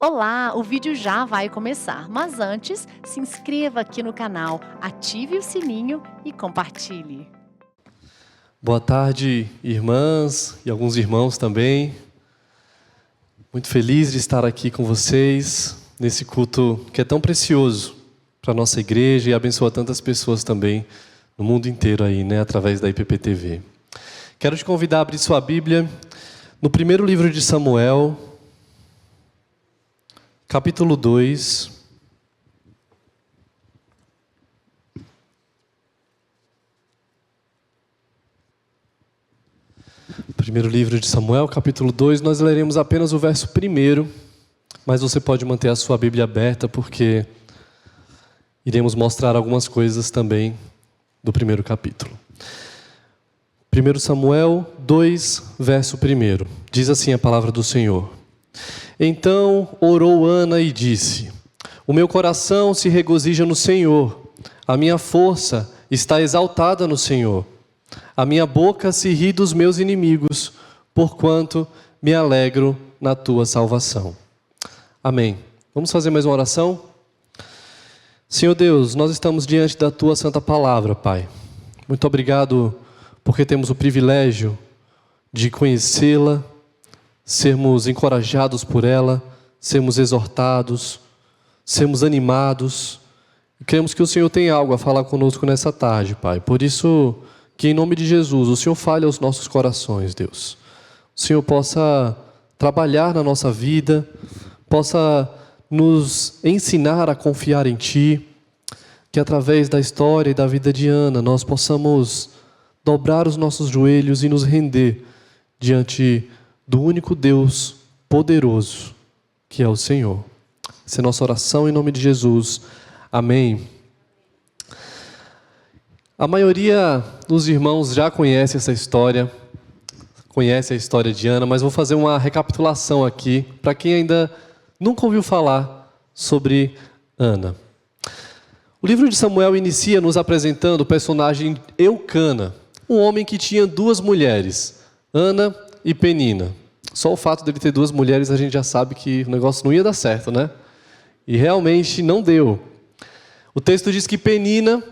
Olá, o vídeo já vai começar, mas antes, se inscreva aqui no canal, ative o sininho e compartilhe. Boa tarde, irmãs e alguns irmãos também. Muito feliz de estar aqui com vocês, nesse culto que é tão precioso para a nossa igreja e abençoa tantas pessoas também no mundo inteiro aí, né, através da IPPTV. Quero te convidar a abrir sua Bíblia no primeiro livro de Samuel, capítulo 2. Primeiro livro de Samuel, capítulo 2, nós leremos apenas o verso 1, mas você pode manter a sua Bíblia aberta, porque iremos mostrar algumas coisas também do primeiro capítulo. 1 Samuel 2, verso 1, diz assim a palavra do Senhor. Então orou Ana e disse: O meu coração se regozija no Senhor, a minha força está exaltada no Senhor. A minha boca se ri dos meus inimigos, porquanto me alegro na tua salvação. Amém. Vamos fazer mais uma oração? Senhor Deus, nós estamos diante da tua santa palavra, Pai. Muito obrigado porque temos o privilégio de conhecê-la, sermos encorajados por ela, sermos exortados, sermos animados. E queremos que o Senhor tenha algo a falar conosco nessa tarde, Pai. Por isso, que em nome de Jesus, o Senhor fale aos nossos corações, Deus. O Senhor possa trabalhar na nossa vida, possa nos ensinar a confiar em Ti, que através da história e da vida de Ana, nós possamos dobrar os nossos joelhos e nos render diante do único Deus poderoso, que é o Senhor. Essa é a nossa oração em nome de Jesus. Amém. A maioria dos irmãos já conhece essa história, conhece a história de Ana, mas vou fazer uma recapitulação aqui, para quem ainda nunca ouviu falar sobre Ana. O livro de Samuel inicia nos apresentando o personagem Eucana, um homem que tinha duas mulheres, Ana e Penina. Só o fato dele ter duas mulheres, a gente já sabe que o negócio não ia dar certo, né? E realmente não deu. O texto diz que Penina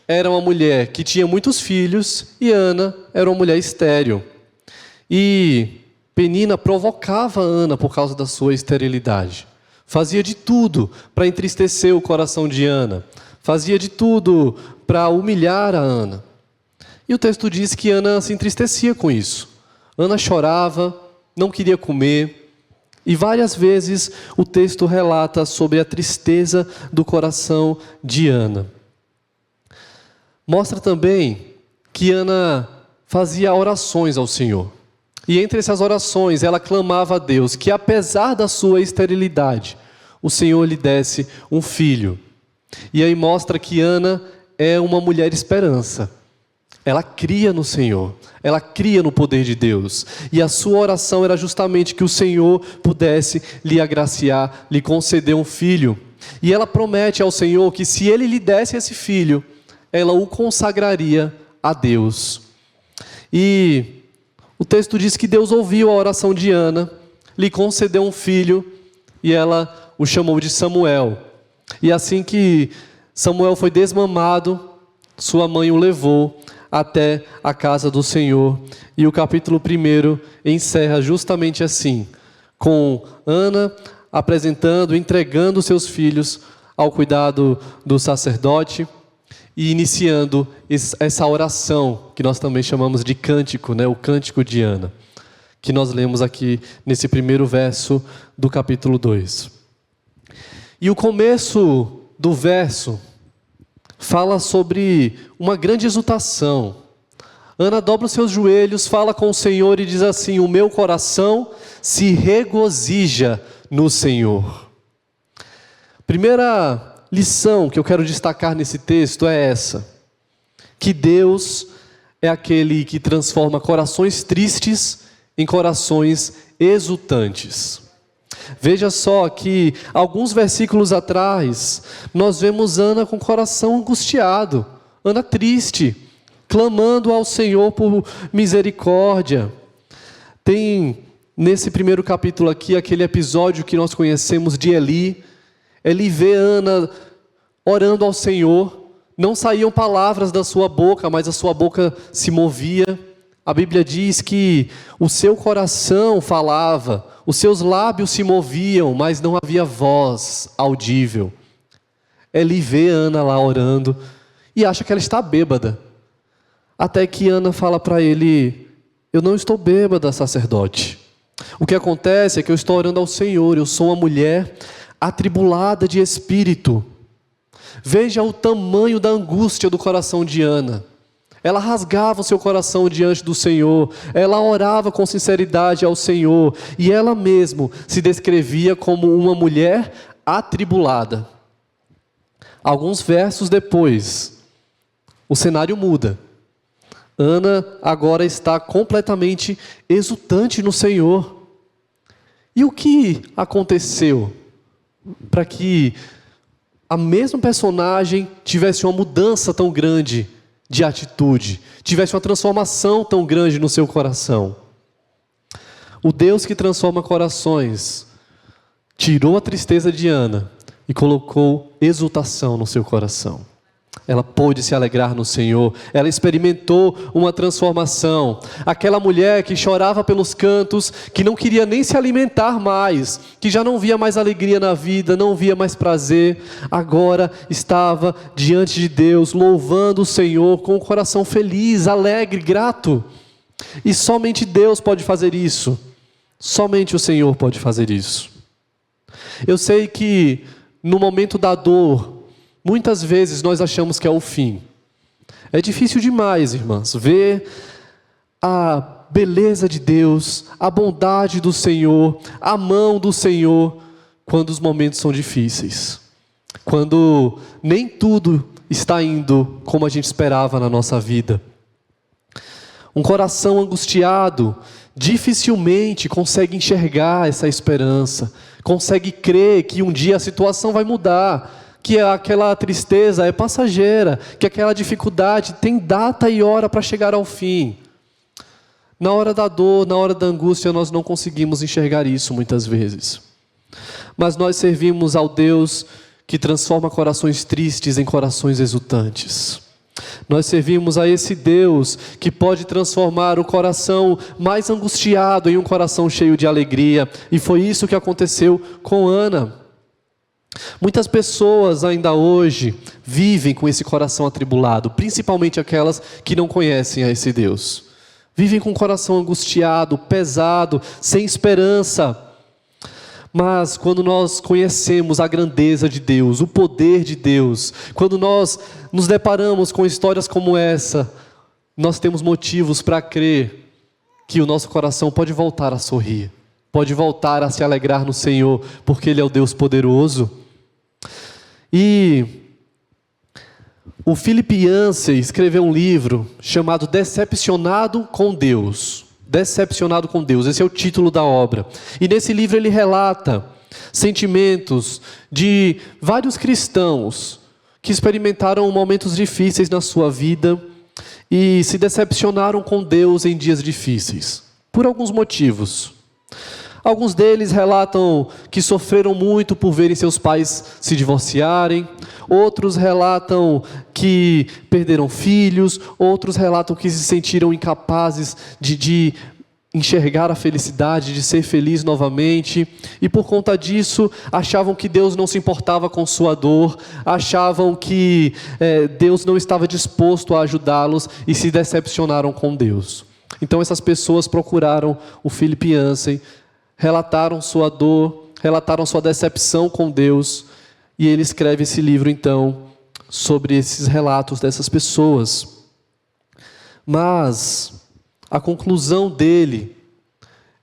era uma mulher que tinha muitos filhos e Ana era uma mulher estéril. E Penina provocava Ana por causa da sua esterilidade. Fazia de tudo para entristecer o coração de Ana. Fazia de tudo para humilhar a Ana. E o texto diz que Ana se entristecia com isso. Ana chorava, não queria comer. E várias vezes o texto relata sobre a tristeza do coração de Ana. Mostra também que Ana fazia orações ao Senhor. E entre essas orações, ela clamava a Deus que, apesar da sua esterilidade, o Senhor lhe desse um filho. E aí mostra que Ana é uma mulher esperança. Ela cria no Senhor, ela cria no poder de Deus. E a sua oração era justamente que o Senhor pudesse lhe agraciar, lhe conceder um filho. E ela promete ao Senhor que se Ele lhe desse esse filho, ela o consagraria a Deus. E o texto diz que Deus ouviu a oração de Ana, lhe concedeu um filho e ela o chamou de Samuel. E assim que Samuel foi desmamado, sua mãe o levou até a casa do Senhor. E o capítulo 1 encerra justamente assim, com Ana apresentando, entregando seus filhos ao cuidado do sacerdote, e iniciando essa oração, que nós também chamamos de cântico, né? O cântico de Ana, que nós lemos aqui nesse primeiro verso do capítulo 2. E o começo do verso fala sobre uma grande exultação. Ana dobra os seus joelhos, fala com o Senhor e diz assim: o meu coração se regozija no Senhor. Primeira lição que eu quero destacar nesse texto é essa: que Deus é aquele que transforma corações tristes em corações exultantes. Veja só que alguns versículos atrás nós vemos Ana com o coração angustiado, Ana triste, clamando ao Senhor por misericórdia. Tem nesse primeiro capítulo aqui, aquele episódio que nós conhecemos de Eli. Eli vê Ana orando ao Senhor. Não saíam palavras da sua boca, mas a sua boca se movia. A Bíblia diz que o seu coração falava, os seus lábios se moviam, mas não havia voz audível. Eli vê Ana lá orando e acha que ela está bêbada. Até que Ana fala para ele: eu não estou bêbada, sacerdote. O que acontece é que eu estou orando ao Senhor, eu sou uma mulher atribulada de espírito. Veja o tamanho da angústia do coração de Ana. Ela rasgava o seu coração diante do Senhor, ela orava com sinceridade ao Senhor, e ela mesma se descrevia como uma mulher atribulada. Alguns versos depois, o cenário muda. Ana agora está completamente exultante no Senhor. E o que aconteceu para que a mesma personagem tivesse uma mudança tão grande de atitude, tivesse uma transformação tão grande no seu coração? O Deus que transforma corações tirou a tristeza de Ana e colocou exultação no seu coração. Ela pôde se alegrar no Senhor, ela experimentou uma transformação. Aquela mulher que chorava pelos cantos, que não queria nem se alimentar mais, que já não via mais alegria na vida, não via mais prazer, agora estava diante de Deus, louvando o Senhor com o coração feliz, alegre, grato. E somente Deus pode fazer isso, somente o Senhor pode fazer isso. Eu sei que no momento da dor, muitas vezes nós achamos que é o fim. É difícil demais, irmãs, ver a beleza de Deus, a bondade do Senhor, a mão do Senhor, quando os momentos são difíceis. Quando nem tudo está indo como a gente esperava na nossa vida. Um coração angustiado dificilmente consegue enxergar essa esperança, consegue crer que um dia a situação vai mudar, que aquela tristeza é passageira, que aquela dificuldade tem data e hora para chegar ao fim. Na hora da dor, na hora da angústia, nós não conseguimos enxergar isso muitas vezes. Mas nós servimos ao Deus que transforma corações tristes em corações exultantes. Nós servimos a esse Deus que pode transformar o coração mais angustiado em um coração cheio de alegria. E foi isso que aconteceu com Ana. Muitas pessoas ainda hoje vivem com esse coração atribulado, principalmente aquelas que não conhecem a esse Deus. Vivem com o coração angustiado, pesado, sem esperança. Mas quando nós conhecemos a grandeza de Deus, o poder de Deus, quando nós nos deparamos com histórias como essa, nós temos motivos para crer que o nosso coração pode voltar a sorrir, pode voltar a se alegrar no Senhor, porque Ele é o Deus poderoso. E o Philip Yancey escreveu um livro chamado Decepcionado com Deus. Decepcionado com Deus, esse é o título da obra. E nesse livro ele relata sentimentos de vários cristãos que experimentaram momentos difíceis na sua vida e se decepcionaram com Deus em dias difíceis, por alguns motivos. Alguns deles relatam que sofreram muito por verem seus pais se divorciarem. Outros relatam que perderam filhos. Outros relatam que se sentiram incapazes de enxergar a felicidade, de ser feliz novamente. E por conta disso, achavam que Deus não se importava com sua dor. Achavam que Deus não estava disposto a ajudá-los e se decepcionaram com Deus. Então essas pessoas procuraram o Philip Yancey, relataram sua dor, relataram sua decepção com Deus, e ele escreve esse livro então sobre esses relatos dessas pessoas. Mas a conclusão dele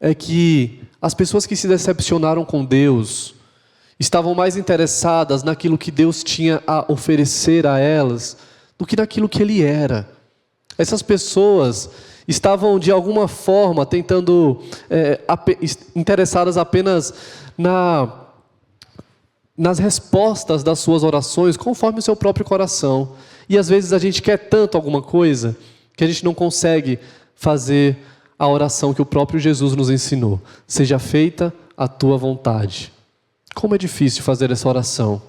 é que as pessoas que se decepcionaram com Deus estavam mais interessadas naquilo que Deus tinha a oferecer a elas do que naquilo que Ele era. Essas pessoas estavam de alguma forma interessadas apenas nas respostas das suas orações, conforme o seu próprio coração. E às vezes a gente quer tanto alguma coisa que a gente não consegue fazer a oração que o próprio Jesus nos ensinou: seja feita a tua vontade. Como é difícil fazer essa oração.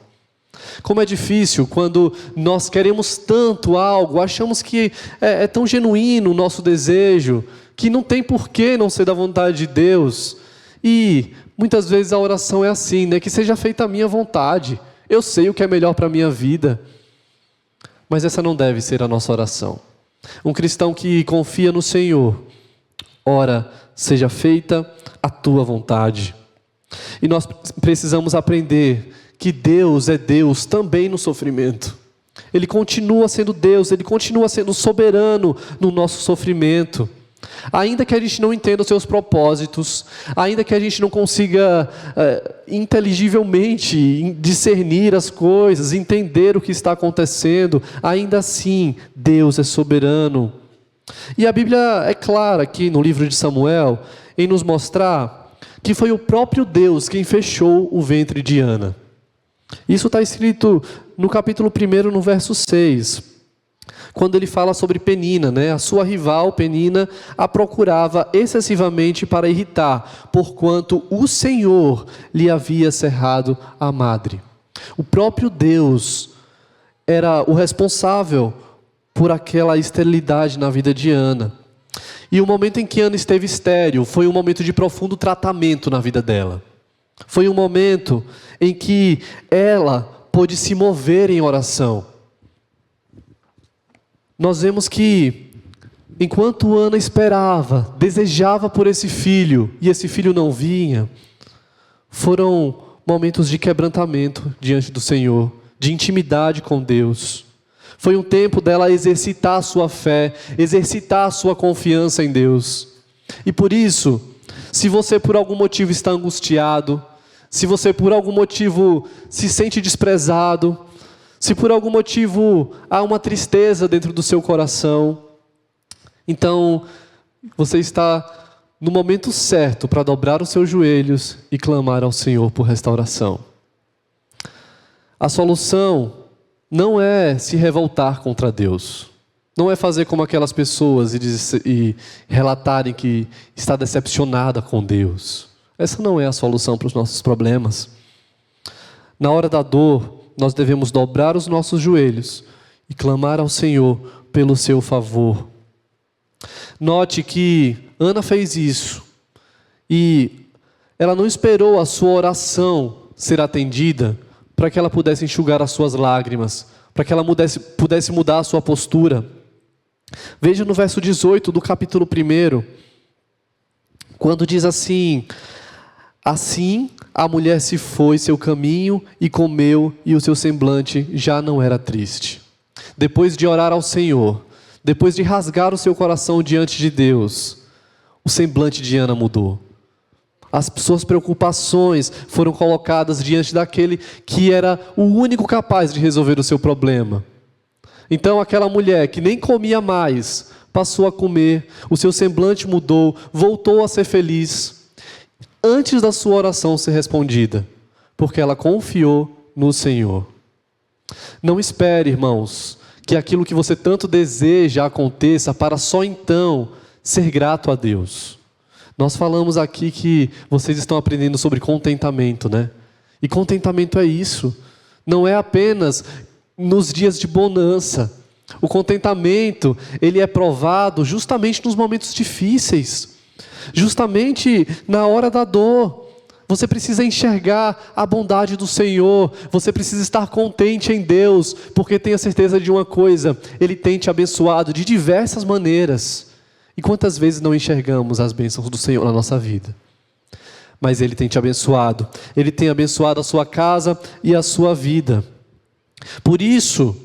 Como é difícil quando nós queremos tanto algo, achamos que é tão genuíno o nosso desejo, que não tem por que não ser da vontade de Deus. E muitas vezes a oração é assim, né? Que seja feita a minha vontade. Eu sei o que é melhor para a minha vida. Mas essa não deve ser a nossa oração. Um cristão que confia no Senhor, ora, seja feita a tua vontade. E nós precisamos aprender que Deus é Deus também no sofrimento. Ele continua sendo Deus, Ele continua sendo soberano no nosso sofrimento. Ainda que a gente não entenda os seus propósitos, ainda que a gente não consiga inteligivelmente discernir as coisas, entender o que está acontecendo, ainda assim Deus é soberano. E a Bíblia é clara aqui no livro de Samuel em nos mostrar que foi o próprio Deus quem fechou o ventre de Ana. Isso está escrito no capítulo 1, no verso 6, quando ele fala sobre Penina, né? A sua rival, Penina, a procurava excessivamente para irritar, porquanto o Senhor lhe havia cerrado a madre. O próprio Deus era o responsável por aquela esterilidade na vida de Ana. E o momento em que Ana esteve estéril foi um momento de profundo tratamento na vida dela. Foi um momento em que ela pôde se mover em oração. Nós vemos que, enquanto Ana esperava, desejava por esse filho, e esse filho não vinha, foram momentos de quebrantamento diante do Senhor, de intimidade com Deus. Foi um tempo dela exercitar a sua fé, exercitar a sua confiança em Deus. E por isso, se você por algum motivo está angustiado, se você por algum motivo se sente desprezado, se por algum motivo há uma tristeza dentro do seu coração, então você está no momento certo para dobrar os seus joelhos e clamar ao Senhor por restauração. A solução não é se revoltar contra Deus. Não é fazer como aquelas pessoas e relatarem que está decepcionada com Deus. Essa não é a solução para os nossos problemas. Na hora da dor, nós devemos dobrar os nossos joelhos e clamar ao Senhor pelo seu favor. Note que Ana fez isso e ela não esperou a sua oração ser atendida para que ela pudesse enxugar as suas lágrimas, para que ela pudesse mudar a sua postura. Veja no verso 18 do capítulo 1, quando diz assim: assim a mulher se foi seu caminho e comeu, e o seu semblante já não era triste. Depois de orar ao Senhor, depois de rasgar o seu coração diante de Deus, o semblante de Ana mudou. As suas preocupações foram colocadas diante daquele que era o único capaz de resolver o seu problema. Então aquela mulher que nem comia mais, passou a comer, o seu semblante mudou, voltou a ser feliz, antes da sua oração ser respondida, porque ela confiou no Senhor. Não espere, irmãos, que aquilo que você tanto deseja aconteça para só então ser grato a Deus. Nós falamos aqui que vocês estão aprendendo sobre contentamento, né? E contentamento é isso. Não é apenas nos dias de bonança. O contentamento, ele é provado justamente nos momentos difíceis. Justamente na hora da dor. Você precisa enxergar a bondade do Senhor. Você precisa estar contente em Deus. Porque tenha certeza de uma coisa: Ele tem te abençoado de diversas maneiras. E quantas vezes não enxergamos as bênçãos do Senhor na nossa vida? Mas Ele tem te abençoado. Ele tem abençoado a sua casa e a sua vida. Por isso,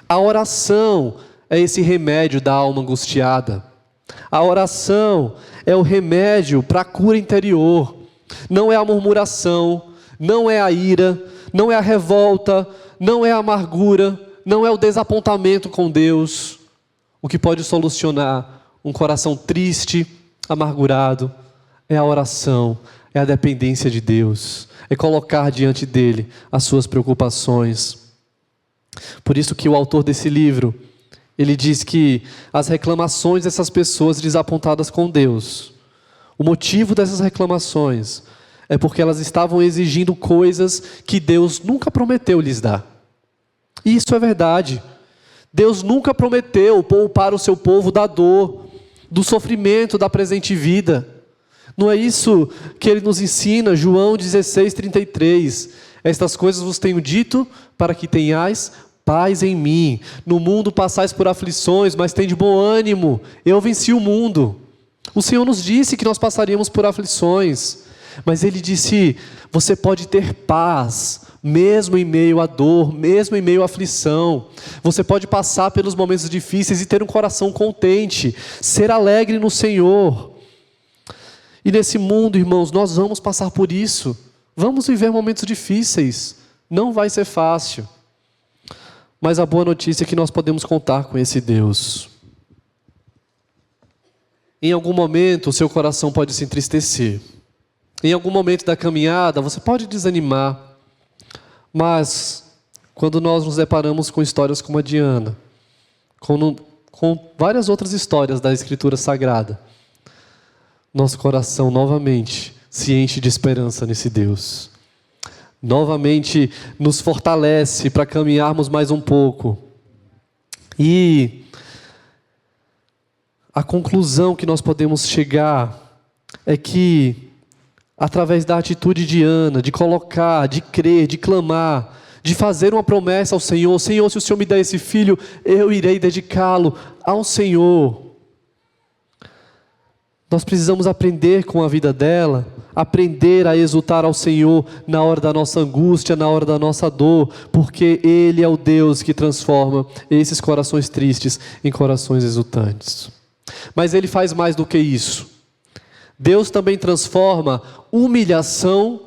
a oração é esse remédio da alma angustiada. A oração é o remédio para a cura interior. Não é a murmuração, não é a ira, não é a revolta, não é a amargura, não é o desapontamento com Deus. O que pode solucionar um coração triste, amargurado, é a oração, é a dependência de Deus, é colocar diante dele as suas preocupações. Por isso que o autor desse livro, Ele diz que as reclamações dessas pessoas desapontadas com Deus, o motivo dessas reclamações é porque elas estavam exigindo coisas que Deus nunca prometeu lhes dar. E isso é verdade. Deus nunca prometeu poupar o seu povo da dor, do sofrimento da presente vida. Não é isso que ele nos ensina, João 16:33. Estas coisas vos tenho dito para que tenhais paz em mim. No mundo passais por aflições, mas tende bom ânimo. Eu venci o mundo. O Senhor nos disse que nós passaríamos por aflições, mas Ele disse, você pode ter paz, mesmo em meio à dor, mesmo em meio à aflição. Você pode passar pelos momentos difíceis e ter um coração contente, ser alegre no Senhor. E nesse mundo, irmãos, nós vamos passar por isso. Vamos viver momentos difíceis. Não vai ser fácil. Mas a boa notícia é que nós podemos contar com esse Deus. Em algum momento, o seu coração pode se entristecer. Em algum momento da caminhada, você pode desanimar. Mas, quando nós nos deparamos com histórias como a de Ana, com várias outras histórias da Escritura Sagrada, nosso coração novamente se enche de esperança nesse Deus. Novamente nos fortalece para caminharmos mais um pouco. E a conclusão que nós podemos chegar é que, através da atitude de Ana, de colocar, de crer, de clamar, de fazer uma promessa ao Senhor, Senhor, se o Senhor me der esse filho, eu irei dedicá-lo ao Senhor. Nós precisamos aprender com a vida dela, aprender a exultar ao Senhor na hora da nossa angústia, na hora da nossa dor, porque Ele é o Deus que transforma esses corações tristes em corações exultantes. Mas Ele faz mais do que isso. Deus também transforma humilhação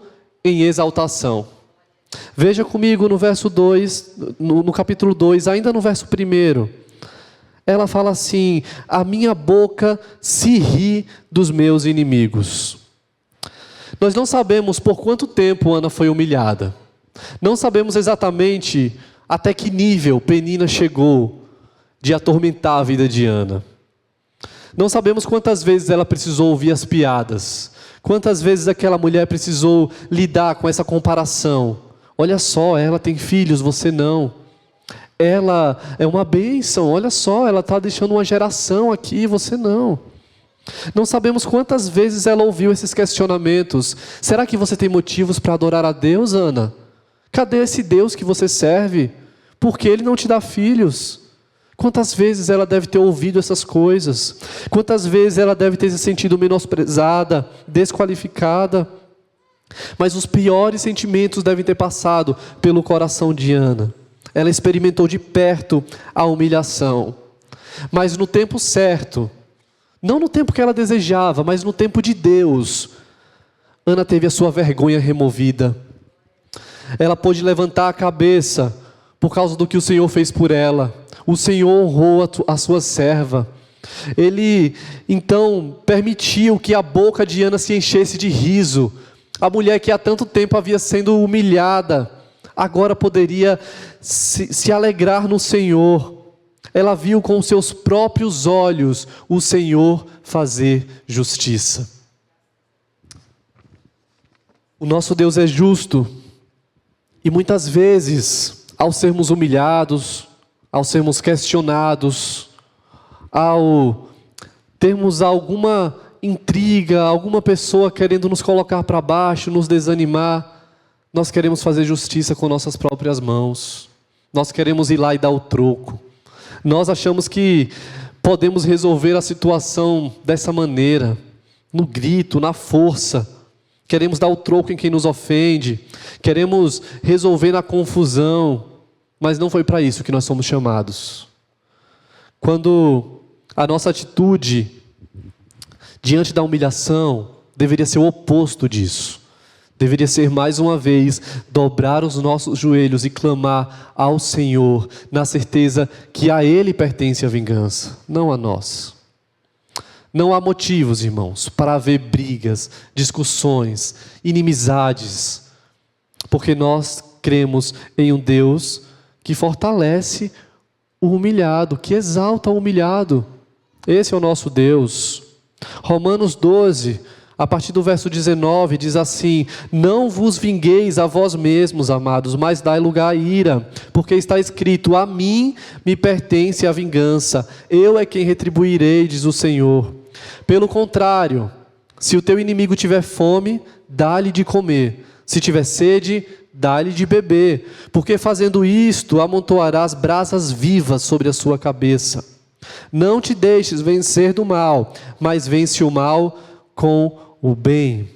em exaltação. Veja comigo no verso 2, no capítulo 2, ainda no verso 1. Ela fala assim, a minha boca se ri dos meus inimigos. Nós não sabemos por quanto tempo Ana foi humilhada. Não sabemos exatamente até que nível Penina chegou de atormentar a vida de Ana. Não sabemos quantas vezes ela precisou ouvir as piadas. Quantas vezes aquela mulher precisou lidar com essa comparação. Olha só, ela tem filhos, você não. Ela é uma bênção, olha só, ela está deixando uma geração aqui, você não. Não sabemos quantas vezes ela ouviu esses questionamentos. Será que você tem motivos para adorar a Deus, Ana? Cadê esse Deus que você serve? Por que Ele não te dá filhos? Quantas vezes ela deve ter ouvido essas coisas? Quantas vezes ela deve ter se sentido menosprezada, desqualificada? Mas os piores sentimentos devem ter passado pelo coração de Ana. Ela experimentou de perto a humilhação. Mas no tempo certo, não no tempo que ela desejava, mas no tempo de Deus, Ana teve a sua vergonha removida. Ela pôde levantar a cabeça por causa do que o Senhor fez por ela. O Senhor honrou a sua serva. Ele, então, permitiu que a boca de Ana se enchesse de riso. A mulher que há tanto tempo havia sendo humilhada, agora poderia se alegrar no Senhor. Ela viu com seus próprios olhos o Senhor fazer justiça. O nosso Deus é justo. E muitas vezes, ao sermos humilhados, ao sermos questionados, ao termos alguma intriga, alguma pessoa querendo nos colocar para baixo, nos desanimar, nós queremos fazer justiça com nossas próprias mãos. Nós queremos ir lá e dar o troco. Nós achamos que podemos resolver a situação dessa maneira, no grito, na força. Queremos dar o troco em quem nos ofende. Queremos resolver na confusão. Mas não foi para isso que nós somos chamados. Quando a nossa atitude diante da humilhação deveria ser o oposto disso. Deveria ser, mais uma vez, dobrar os nossos joelhos e clamar ao Senhor, na certeza que a Ele pertence a vingança, não a nós. Não há motivos, irmãos, para haver brigas, discussões, inimizades, porque nós cremos em um Deus que fortalece o humilhado, que exalta o humilhado. Esse é o nosso Deus. Romanos 12, a partir do verso 19, diz assim: não vos vingueis a vós mesmos, amados, mas dai lugar à ira, porque está escrito: a mim me pertence a vingança, eu é quem retribuirei, diz o Senhor. Pelo contrário, se o teu inimigo tiver fome, dá-lhe de comer, se tiver sede, dá-lhe de beber, porque fazendo isto, amontoarás brasas vivas sobre a sua cabeça. Não te deixes vencer do mal, mas vence o mal com o bem.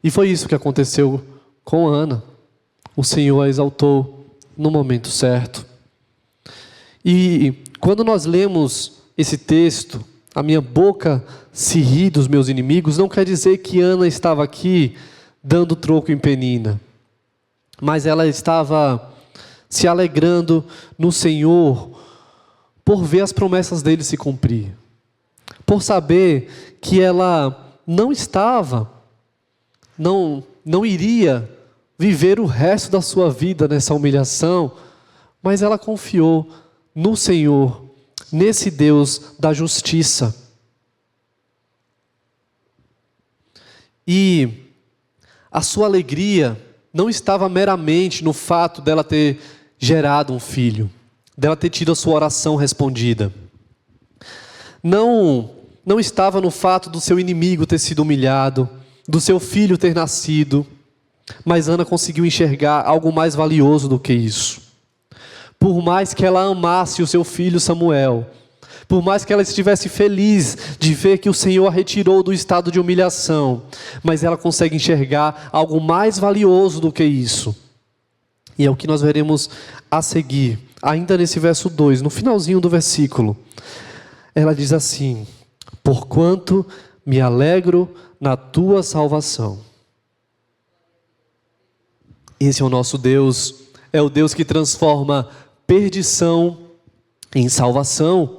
E foi isso que aconteceu com Ana. O Senhor a exaltou no momento certo. E quando nós lemos esse texto, a minha boca se ri dos meus inimigos, não quer dizer que Ana estava aqui dando troco em Penina, mas ela estava se alegrando no Senhor por ver as promessas dele se cumprir, por saber que ela não iria viver o resto da sua vida nessa humilhação, mas ela confiou no Senhor, nesse Deus da justiça. E a sua alegria não estava meramente no fato dela ter gerado um filho, dela ter tido a sua oração respondida. Não estava no fato do seu inimigo ter sido humilhado, do seu filho ter nascido, mas Ana conseguiu enxergar algo mais valioso do que isso. Por mais que ela amasse o seu filho Samuel, por mais que ela estivesse feliz de ver que o Senhor a retirou do estado de humilhação, mas ela consegue enxergar algo mais valioso do que isso. E é o que nós veremos a seguir, ainda nesse verso 2, no finalzinho do versículo. Ela diz assim: porquanto me alegro na tua salvação. Esse é o nosso Deus, é o Deus que transforma perdição em salvação.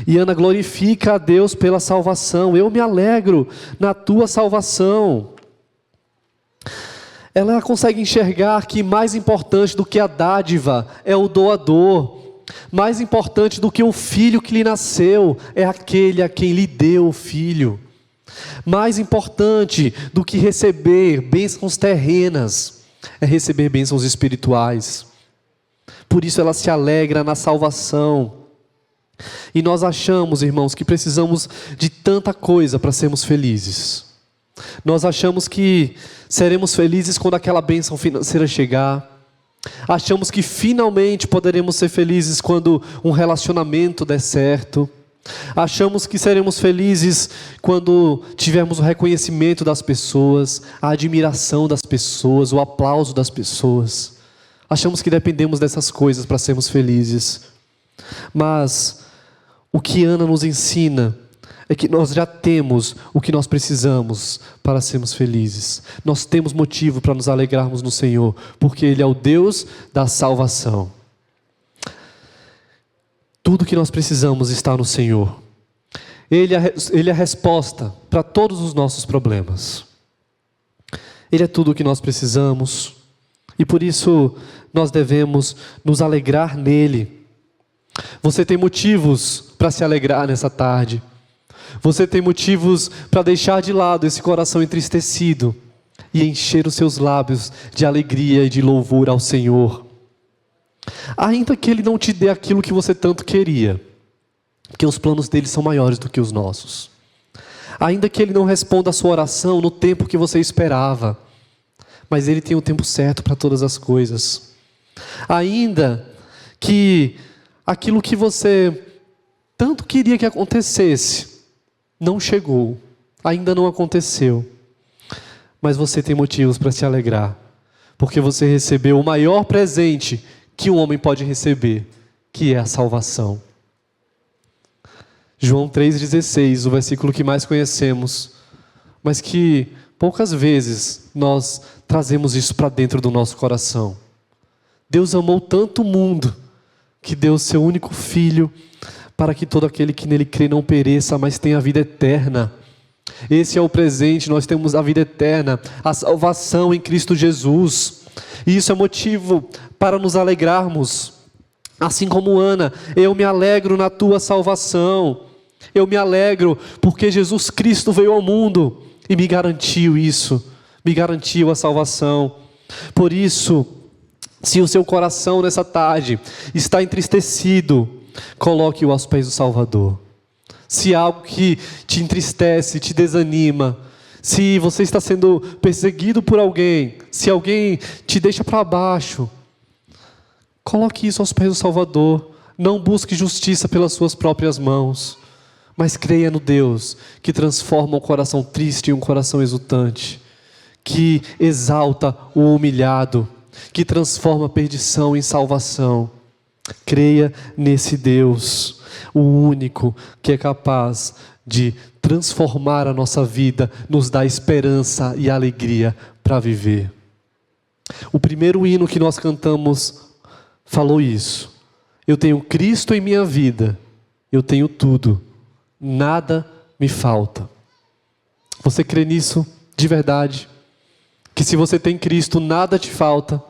E Ana glorifica a Deus pela salvação. Eu me alegro na tua salvação. Ela consegue enxergar que mais importante do que a dádiva é o doador. Mais importante do que o filho que lhe nasceu é aquele a quem lhe deu o filho. Mais importante do que receber bênçãos terrenas é receber bênçãos espirituais. Por isso ela se alegra na salvação. E nós achamos, irmãos, que precisamos de tanta coisa para sermos felizes. Nós achamos que seremos felizes quando aquela bênção financeira chegar. Achamos que finalmente poderemos ser felizes quando um relacionamento der certo. Achamos que seremos felizes quando tivermos o reconhecimento das pessoas, a admiração das pessoas, o aplauso das pessoas. Achamos que dependemos dessas coisas para sermos felizes. Mas o que Ana nos ensina é que nós já temos o que nós precisamos para sermos felizes. Nós temos motivo para nos alegrarmos no Senhor, porque Ele é o Deus da salvação. Tudo que nós precisamos está no Senhor. Ele é a resposta para todos os nossos problemas. Ele é tudo o que nós precisamos. E por isso nós devemos nos alegrar nele. Você tem motivos para se alegrar nessa tarde. Você tem motivos para deixar de lado esse coração entristecido e encher os seus lábios de alegria e de louvor ao Senhor. Ainda que Ele não te dê aquilo que você tanto queria, porque os planos dele são maiores do que os nossos. Ainda que Ele não responda a sua oração no tempo que você esperava, mas Ele tem o tempo certo para todas as coisas. Ainda que aquilo que você tanto queria que acontecesse não chegou, ainda não aconteceu, mas você tem motivos para se alegrar, porque você recebeu o maior presente que um homem pode receber, que é a salvação. João 3,16, o versículo que mais conhecemos, mas que poucas vezes nós trazemos isso para dentro do nosso coração. Deus amou tanto o mundo, que deu o seu único Filho, para que todo aquele que nele crê não pereça, mas tenha a vida eterna. Esse é o presente, nós temos a vida eterna, a salvação em Cristo Jesus. E isso é motivo para nos alegrarmos. Assim como Ana, eu me alegro na tua salvação. Eu me alegro porque Jesus Cristo veio ao mundo e me garantiu isso, me garantiu a salvação. Por isso, se o seu coração nessa tarde está entristecido, coloque-o aos pés do Salvador. Se há algo que te entristece, te desanima, se você está sendo perseguido por alguém, se alguém te deixa para baixo, coloque isso aos pés do Salvador. Não busque justiça pelas suas próprias mãos, mas creia no Deus que transforma um coração triste em um coração exultante, que exalta o humilhado, que transforma a perdição em salvação. Creia nesse Deus, o único que é capaz de transformar a nossa vida, nos dá esperança e alegria para viver. O primeiro hino que nós cantamos falou isso. Eu tenho Cristo em minha vida, eu tenho tudo, nada me falta. Você crê nisso de verdade? Que se você tem Cristo, nada te falta?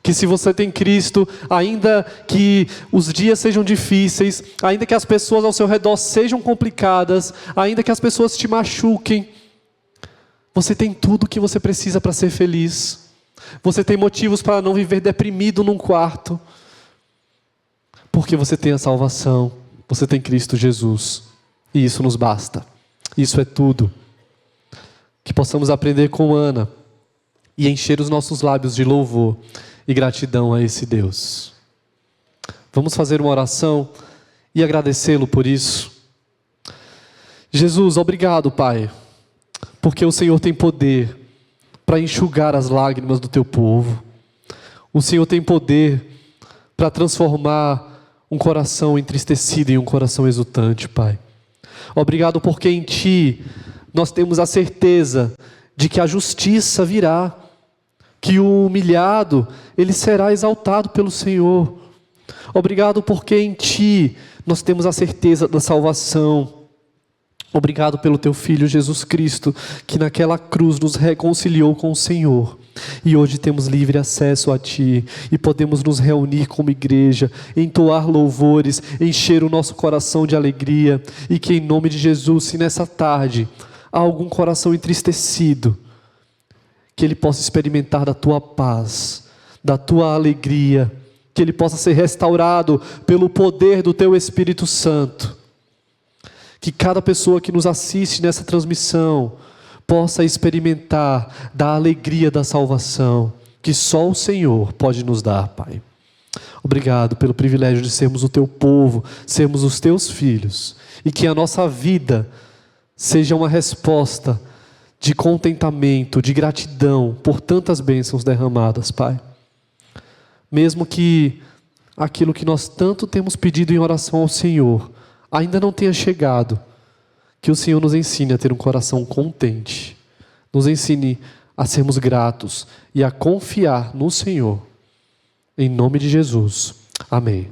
Que se você tem Cristo, ainda que os dias sejam difíceis, ainda que as pessoas ao seu redor sejam complicadas, ainda que as pessoas te machuquem, você tem tudo o que você precisa para ser feliz. Você tem motivos para não viver deprimido num quarto, porque você tem a salvação, você tem Cristo Jesus, e isso nos basta. Isso é tudo. Que possamos aprender com Ana e encher os nossos lábios de louvor e gratidão a esse Deus. Vamos fazer uma oração e agradecê-lo por isso. Jesus, obrigado, Pai, porque o Senhor tem poder para enxugar as lágrimas do teu povo. O Senhor tem poder para transformar um coração entristecido em um coração exultante, Pai. Obrigado porque em Ti nós temos a certeza de que a justiça virá, que o humilhado, ele será exaltado pelo Senhor. Obrigado porque em Ti nós temos a certeza da salvação. Obrigado pelo Teu Filho Jesus Cristo, que naquela cruz nos reconciliou com o Senhor. E hoje temos livre acesso a Ti, e podemos nos reunir como igreja, entoar louvores, encher o nosso coração de alegria, e que em nome de Jesus, se nessa tarde há algum coração entristecido, que ele possa experimentar da Tua paz, da Tua alegria, que ele possa ser restaurado pelo poder do Teu Espírito Santo. Que cada pessoa que nos assiste nessa transmissão possa experimentar da alegria da salvação, que só o Senhor pode nos dar, Pai. Obrigado pelo privilégio de sermos o Teu povo, sermos os Teus filhos, e que a nossa vida seja uma resposta de contentamento, de gratidão por tantas bênçãos derramadas, Pai. Mesmo que aquilo que nós tanto temos pedido em oração ao Senhor ainda não tenha chegado, que o Senhor nos ensine a ter um coração contente, nos ensine a sermos gratos e a confiar no Senhor. Em nome de Jesus. Amém.